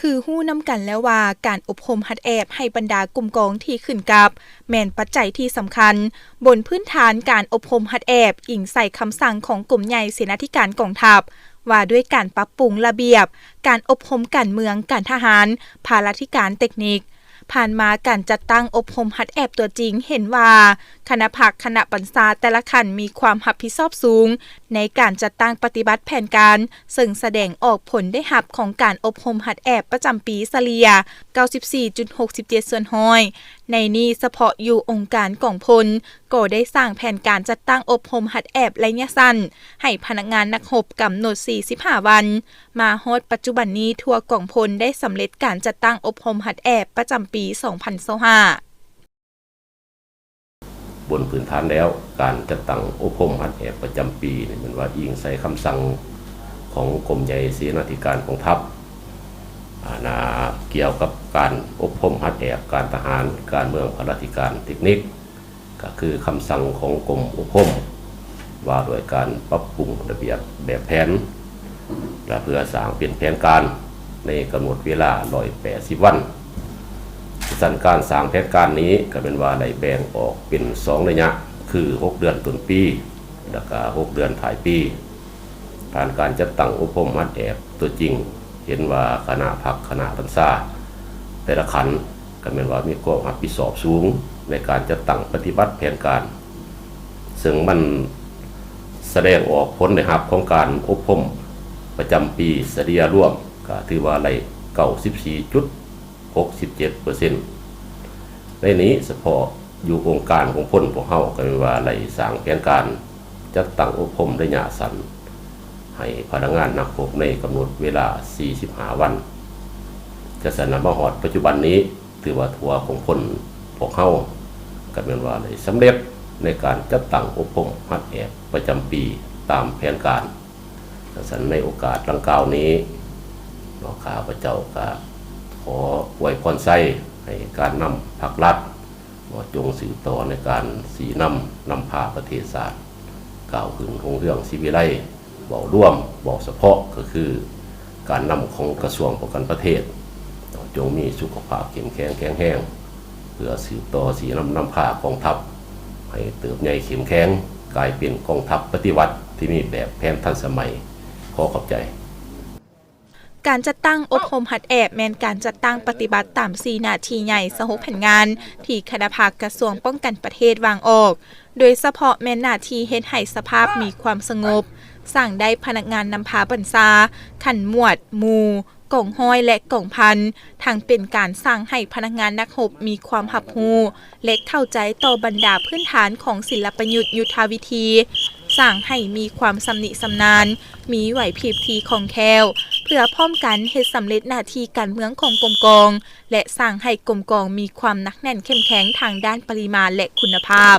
คือฮู้นำกันแล้วว่าการอบรมหัดแอบให้บรรดากลุ่มกองที่ขึ้นกับแม่นปัจจัยที่สำคัญบนพื้นฐานการอบรมหัดแอบอิงใส่คำสั่งของกรมใหญ่เสนาธิการกองทัพว่าด้วยการปรับปรุงระเบียบการอบรมการเมืองการทหารภาราธิการเทคนิคผ่านมาการจัดตั้งอบรมหัดแอบตัวจริงเห็นว่าคณะพักคณะบรรษาแต่ละขันมีความรับผิดชอบสูงในการจัดตั้งปฏิบัติแผนการซึ่งแสดงออกผลได้รับของการอบรมหัดแอบประจำปีเฉลี่ย 94.67 ส่วนห้อยในนี้เฉพาะอยู่องค์การกองพลก็ได้สร้างแผนการจัดตั้งอบรมหัดแอบระยะสั้นให้พนักงานนักรบกำหนด45วันมาฮอดปัจจุบันนี้ทั่วกองพลได้สำเร็จการจัดตั้งอบรมหัดแอบประจำปี 2025บนพื้นฐานแล้วการจัดตั้งอบรมหัดแอบประจำปีนี่มันว่าอิงใส่คำสั่งของกรมใหญ่เสนาธิการกองทัพเกี่ยวกับการอบรมหัดแอบการทหารการเมืองพาราธิการเทคนิคก็คือคำสั่งของกรมอบรมว่าโดยการปรับปรุงระเบียบแบบแผนและเพื่อสร้างเป็นแผนการในกำหนดเวลา180วันสั้นการสร้างแผนการนี้ก็เป็นว่าได้แบ่งออกเป็น2ระยะคือ6เดือนต้นปีและก็6เดือนท้ายปีการจัดตั้งอบรมหัดแอบตัวจริงเห็นว่าคณะพักคณะบรรษาแต่ละขันก็เป็นว่ามีความรับผิดชอบสูงในการจัดตั้งปฏิบัติแผนการซึ่งมันแสดงออกผลนะครับของการอบรมประจำปีเฉลี่ยรวมก็ถือว่าได้ 94.67% ในนี้เฉพาะอยู่องค์การของพลพวกเฮาก็เป็นว่าได้สร้างแผนการจัดตั้งอบรมระยะสั้นให้พนักงานนักรบในกำหนดเวลา45วันจะสนมาฮอดปัจจุบันนี้ถือว่าทั่วของพลพวกเฮาก็เป็นว่าได้สำเร็จในการจัดตั้งอบรมหัดแอบประจำปีตามแผนการฉะนั้นในโอกาสดังกล่าวนี้ข้าพเจ้าก็ขออวยพรไส้ให้การนำภาครัฐจงสืบต่อในการสีนำพาประเทศชาติกล่าวถึงของเรื่องชีวิไลบอกร่วมบอกเฉพาะก็คือการนำของกระทรวงป้องกันประเทศจงมีสุขภาพเข้มแข็งแข็งแรงเพื่อสืบต่อสีนำพากองทัพให้เติบใหญ่เข้มแข็งกลายเป็นกองทัพปฏิวัติที่มีแบบแผนทันสมัยขอขอบใจการจัดตั้งอบรมหัดแอบแมนการจัดตั้งปฏิบัติตาม4หน้าที่ใหญ่สหแผนงานที่คณะพักกระทรวงป้องกันประเทศวางออกโดยเฉพาะแมนหน้าที่เฮ็ดให้สภาพมีความสงบสั่งได้พนักงานนำพาบรรษาขันหมวดหมู่กองห้อยและกองพันทั้งเป็นการสร้างให้พนักงานนักรบมีความรับรู้และเข้าใจต่อบรรดาพื้นฐานของศิลปยุทธยุทธวิธีสร้างให้มีความสำนิสำนานมีไหวพริบที่คล่องแคล่วเพื่อพร้อมกันเฮ็ดสำเร็จหน้าที่การเมืองของกรมกองและสร้างให้กรมกองมีความหนักแน่นเข้มแข็งทางด้านปริมาณและคุณภาพ